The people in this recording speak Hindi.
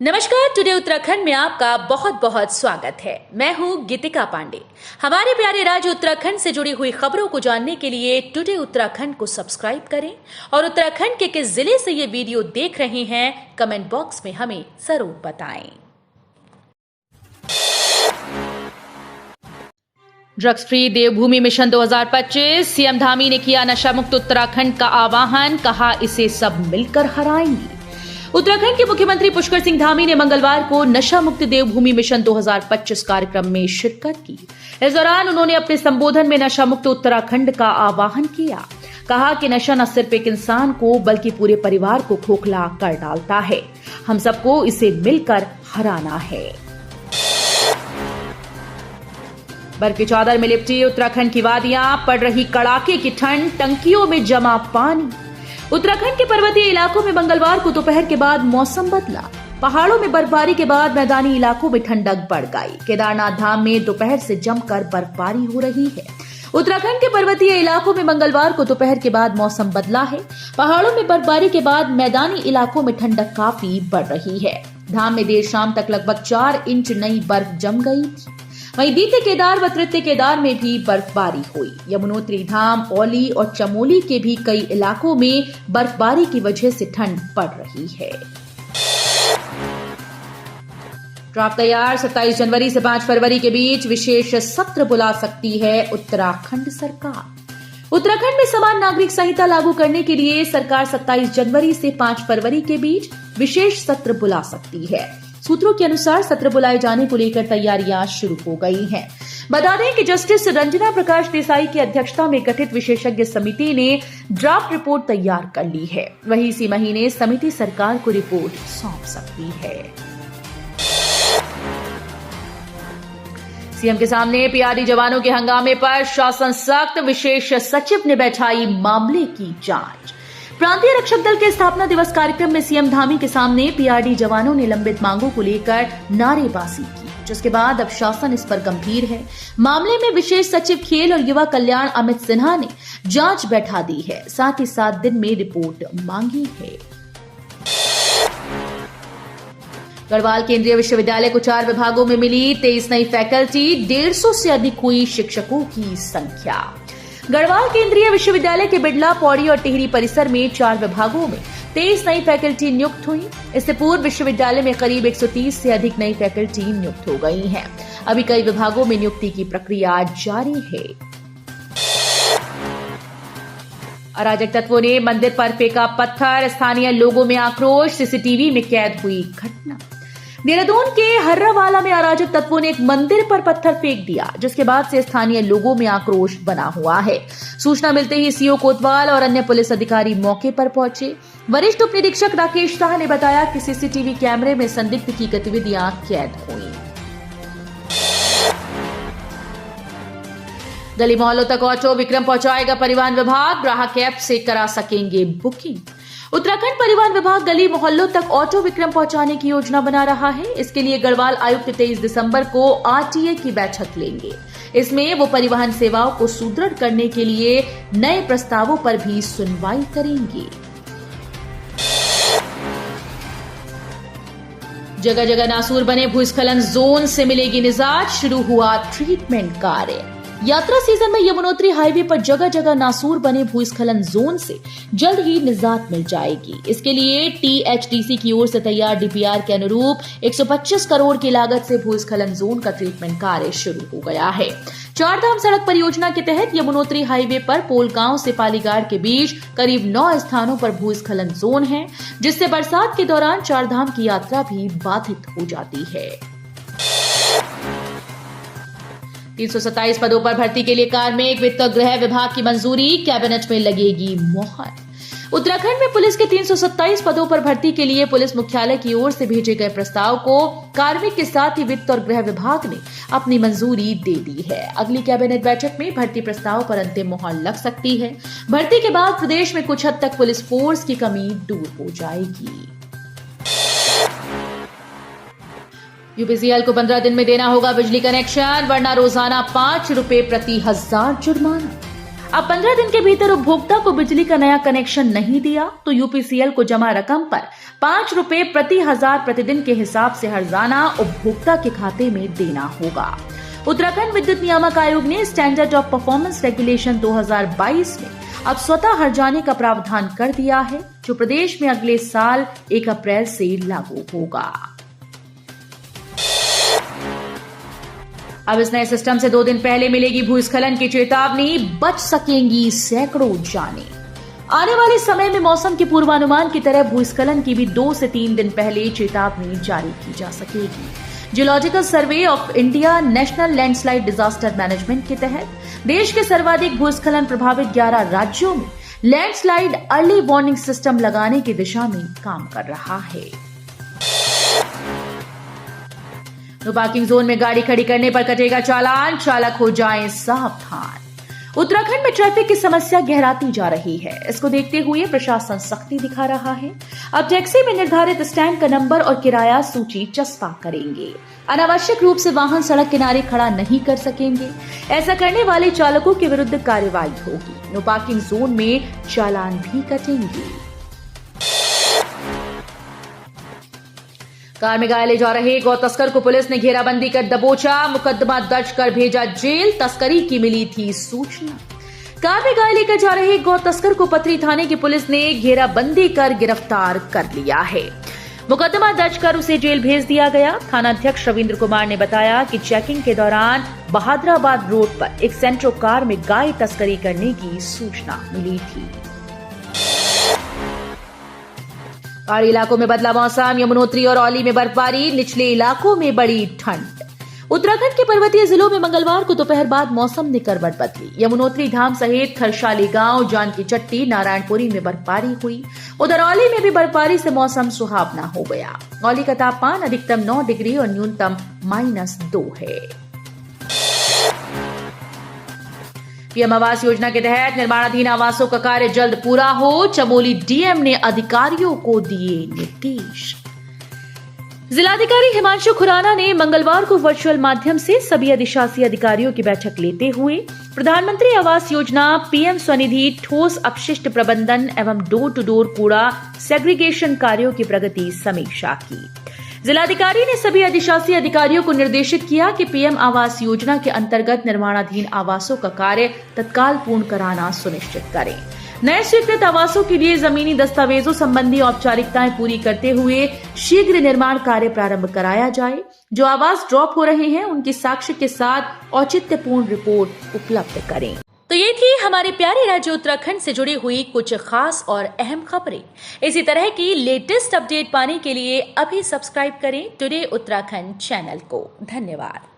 नमस्कार। टुडे उत्तराखंड में आपका बहुत बहुत स्वागत है। मैं हूं गीतिका पांडे। हमारे प्यारे राज्य उत्तराखंड से जुड़ी हुई खबरों को जानने के लिए टुडे उत्तराखंड को सब्सक्राइब करें और उत्तराखंड के किस जिले से ये वीडियो देख रहे हैं कमेंट बॉक्स में हमें जरूर बताएं। ड्रग्स फ्री देवभूमि मिशन 2025, सीएम धामी ने किया नशा मुक्त उत्तराखंड का आह्वान, कहा इसे सब मिलकर हराएंगे। उत्तराखंड के मुख्यमंत्री पुष्कर सिंह धामी ने मंगलवार को नशा मुक्त देवभूमि मिशन 2025 कार्यक्रम में शिरकत की। इस दौरान उन्होंने अपने संबोधन में नशा मुक्त उत्तराखंड का आह्वान किया। कहा कि नशा न सिर्फ एक इंसान को बल्कि पूरे परिवार को खोखला कर डालता है। हम सबको इसे मिलकर हराना है। बर्फ की चादर में लिपटी उत्तराखंड की वादियां, पड़ रही कड़ाके की ठंड, टंकियों में जमा पानी। उत्तराखंड के पर्वतीय इलाकों में मंगलवार को दोपहर के बाद मौसम बदला। पहाड़ों में बर्फबारी के बाद मैदानी इलाकों में ठंडक बढ़ गई। केदारनाथ धाम में दोपहर से जमकर बर्फबारी हो रही है। उत्तराखंड के पर्वतीय इलाकों में मंगलवार को दोपहर के बाद मौसम बदला है। पहाड़ों में बर्फबारी के बाद मैदानी इलाकों में ठंडक काफी बढ़ रही है। धाम में देर शाम तक लगभग 4 इंच नई बर्फ जम गई। वहीं द्वितीय केदार व तृतीय केदार में भी बर्फबारी हुई। यमुनोत्री धाम, औली और चमोली के भी कई इलाकों में बर्फबारी की वजह से ठंड बढ़ रही है। ड्राफ्ट तैयार, 27 जनवरी से 5 फरवरी के बीच विशेष सत्र बुला सकती है उत्तराखंड सरकार। उत्तराखंड में समान नागरिक संहिता लागू करने के लिए सरकार 27 जनवरी से 5 फरवरी के बीच विशेष सत्र बुला सकती है। सूत्रों के अनुसार सत्र बुलाए जाने को लेकर तैयारियां शुरू हो गई हैं। बता दें कि जस्टिस रंजना प्रकाश देसाई की अध्यक्षता में गठित विशेषज्ञ समिति ने ड्राफ्ट रिपोर्ट तैयार कर ली है। वहीं इसी महीने समिति सरकार को रिपोर्ट सौंप सकती है। सीएम के सामने पीआरडी जवानों के हंगामे पर शासन सख्त, विशेष सचिव ने बैठाई मामले की जांच। प्रांतीय रक्षक दल के स्थापना दिवस कार्यक्रम में सीएम धामी के सामने पीआरडी जवानों ने लंबित मांगों को लेकर नारेबाजी की, जिसके बाद अब शासन इस पर गंभीर है। मामले में विशेष सचिव खेल और युवा कल्याण अमित सिन्हा ने जांच बैठा दी है। साथ ही 7 दिन में रिपोर्ट मांगी है। गढ़वाल केंद्रीय विश्वविद्यालय को 4 विभागों में मिली 23 नई फैकल्टी, 150 से अधिक हुई शिक्षकों की संख्या। गढ़वाल केंद्रीय विश्वविद्यालय के बिडला, पौड़ी और टिहरी परिसर में 4 विभागों में 23 नई फैकल्टी नियुक्त हुई। इससे पूर्व विश्वविद्यालय में करीब 130 से अधिक नई फैकल्टी नियुक्त हो गई हैं। अभी कई विभागों में नियुक्ति की प्रक्रिया जारी है। अराजक तत्वों ने मंदिर पर फेंका पत्थर, स्थानीय लोगों में आक्रोश, सीसीटीवी में कैद हुई घटना। देहरादून के हर्रावाला में अराजक तत्वों ने एक मंदिर पर पत्थर फेंक दिया, जिसके बाद से स्थानीय लोगों में आक्रोश बना हुआ है। सूचना मिलते ही सीओ कोतवाल और अन्य पुलिस अधिकारी मौके पर पहुंचे। वरिष्ठ उप निरीक्षक राकेश शाह ने बताया कि सीसीटीवी कैमरे में संदिग्ध की गतिविधियां कैद हुई। गली मोहल्लों तक ऑटो विक्रम पहुंचाएगा परिवहन विभाग, ग्राहक ऐप से करा सकेंगे बुकिंग। उत्तराखंड परिवहन विभाग गली मोहल्लों तक ऑटो विक्रम पहुंचाने की योजना बना रहा है। इसके लिए गढ़वाल आयुक्त 23 दिसंबर को आरटीए की बैठक लेंगे। इसमें वो परिवहन सेवाओं को सुदृढ़ करने के लिए नए प्रस्तावों पर भी सुनवाई करेंगे। जगह जगह नासूर बने भूस्खलन जोन से मिलेगी निजात, शुरू हुआ ट्रीटमेंट कार्य। यात्रा सीजन में यमुनोत्री हाईवे पर जगह जगह नासूर बने भूस्खलन जोन से जल्द ही निजात मिल जाएगी। इसके लिए टीएचडीसी की ओर से तैयार डीपीआर के अनुरूप 125 करोड़ की लागत से भूस्खलन जोन का ट्रीटमेंट कार्य शुरू हो गया है। चारधाम सड़क परियोजना के तहत यमुनोत्री हाईवे पर पोलगांव से पालीगाड़ के बीच करीब 9 स्थानों पर भूस्खलन जोन है, जिससे बरसात के दौरान चारधाम की यात्रा भी बाधित हो जाती है। 327 पदों पर भर्ती के लिए कार्मिक, वित्त और गृह विभाग की मंजूरी, कैबिनेट में लगेगी मोहर। उत्तराखंड में पुलिस के 327 पदों पर भर्ती के लिए पुलिस मुख्यालय की ओर से भेजे गए प्रस्ताव को कार्मिक के साथ ही वित्त और गृह विभाग ने अपनी मंजूरी दे दी है। अगली कैबिनेट बैठक में भर्ती प्रस्ताव पर अंतिम मोहर लग सकती है। भर्ती के बाद प्रदेश में कुछ हद तक पुलिस फोर्स की कमी दूर हो जाएगी। यूपीसीएल को 15 दिन में देना होगा बिजली कनेक्शन, वरना रोजाना 5 रुपए प्रति 1000 जुर्माना। अब 15 दिन के भीतर उपभोक्ता को बिजली का नया कनेक्शन नहीं दिया तो यूपीसीएल को जमा रकम पर 5 रुपए प्रति हजार प्रतिदिन के हिसाब से हर्जाना उपभोक्ता के खाते में देना होगा। उत्तराखंड विद्युत नियामक आयोग ने स्टैंडर्ड ऑफ परफॉर्मेंस रेगुलेशन 2022 में अब स्वतः हर्जाने का प्रावधान कर दिया है, जो प्रदेश में अगले साल 1 अप्रैल से लागू होगा। अब इस नए सिस्टम से 2 दिन पहले मिलेगी भूस्खलन की चेतावनी, बच सकेंगी सैकड़ों जानें। आने वाले समय में मौसम के पूर्वानुमान की तरह भूस्खलन की भी 2 से 3 दिन पहले चेतावनी जारी की जा सकेगी। Geological survey of India national landslide disaster management के तहत देश के सर्वाधिक भूस्खलन प्रभावित 11 राज्यों में लैंडस्लाइड अर्ली वार्निंग सिस्टम लगाने की दिशा में काम कर रहा है। नो पार्किंग जोन में गाड़ी खड़ी करने पर कटेगा चालान, चालक हो जाएं सावधान। उत्तराखंड में ट्रैफिक की समस्या गहराती जा रही है। इसको देखते हुए प्रशासन सख्ती दिखा रहा है। अब टैक्सी में निर्धारित स्टैंड का नंबर और किराया सूची चस्पा करेंगे। अनावश्यक रूप से वाहन सड़क किनारे खड़ा नहीं कर सकेंगे। ऐसा करने वाले चालकों के विरुद्ध कार्रवाई होगी। नो पार्किंग जोन में चालान भी कटेंगे। कार में गाय ले जा रहे गौ तस्कर को पुलिस ने घेराबंदी कर दबोचा, मुकदमा दर्ज कर भेजा जेल। तस्करी की मिली थी सूचना। कार में गाय लेकर जा रहे गौ तस्कर को पथरी थाने की पुलिस ने घेराबंदी कर गिरफ्तार कर लिया है। मुकदमा दर्ज कर उसे जेल भेज दिया गया। थानाध्यक्ष रविंद्र कुमार ने बताया कि चेकिंग के दौरान बहादुराबाद रोड पर एक सेंट्रो कार में गाय तस्करी करने की सूचना मिली थी। पहाड़ी इलाकों में बदला मौसम, यमुनोत्री और औली में बर्फबारी, निचले इलाकों में बड़ी ठंड। उत्तराखंड के पर्वतीय जिलों में मंगलवार को दोपहर बाद मौसम ने करवट बदली। यमुनोत्री धाम सहित खरसाली गांव, जानकी चट्टी, नारायणपुरी में बर्फबारी हुई। उधर औली में भी बर्फबारी से मौसम सुहावना हो गया। औली का तापमान अधिकतम 9 डिग्री और न्यूनतम -2 है। पीएम आवास योजना के तहत निर्माणाधीन आवासों का कार्य जल्द पूरा हो, चमोली डीएम ने अधिकारियों को दिए निर्देश। जिलाधिकारी हिमांशु खुराना ने मंगलवार को वर्चुअल माध्यम से सभी अधिशासी अधिकारियों की बैठक लेते हुए प्रधानमंत्री आवास योजना, पीएम स्वनिधि, ठोस अपशिष्ट प्रबंधन एवं डोर टू डोर कूड़ा सेग्रीगेशन कार्यों की प्रगति समीक्षा की। जिलाधिकारी ने सभी अधिशासी अधिकारियों को निर्देशित किया कि पीएम आवास योजना के अंतर्गत निर्माणाधीन आवासों का कार्य तत्काल पूर्ण कराना सुनिश्चित करें। नए स्वीकृत आवासों के लिए जमीनी दस्तावेजों संबंधी औपचारिकताएं पूरी करते हुए शीघ्र निर्माण कार्य प्रारंभ कराया जाए। जो आवास ड्रॉप हो रहे हैं उनकी साक्ष्य के साथ औचित्यपूर्ण रिपोर्ट उपलब्ध करें। तो ये थी हमारे प्यारे राज्य उत्तराखंड से जुड़ी हुई कुछ खास और अहम खबरें। इसी तरह की लेटेस्ट अपडेट पाने के लिए अभी सब्सक्राइब करें टुडे उत्तराखंड चैनल को। धन्यवाद।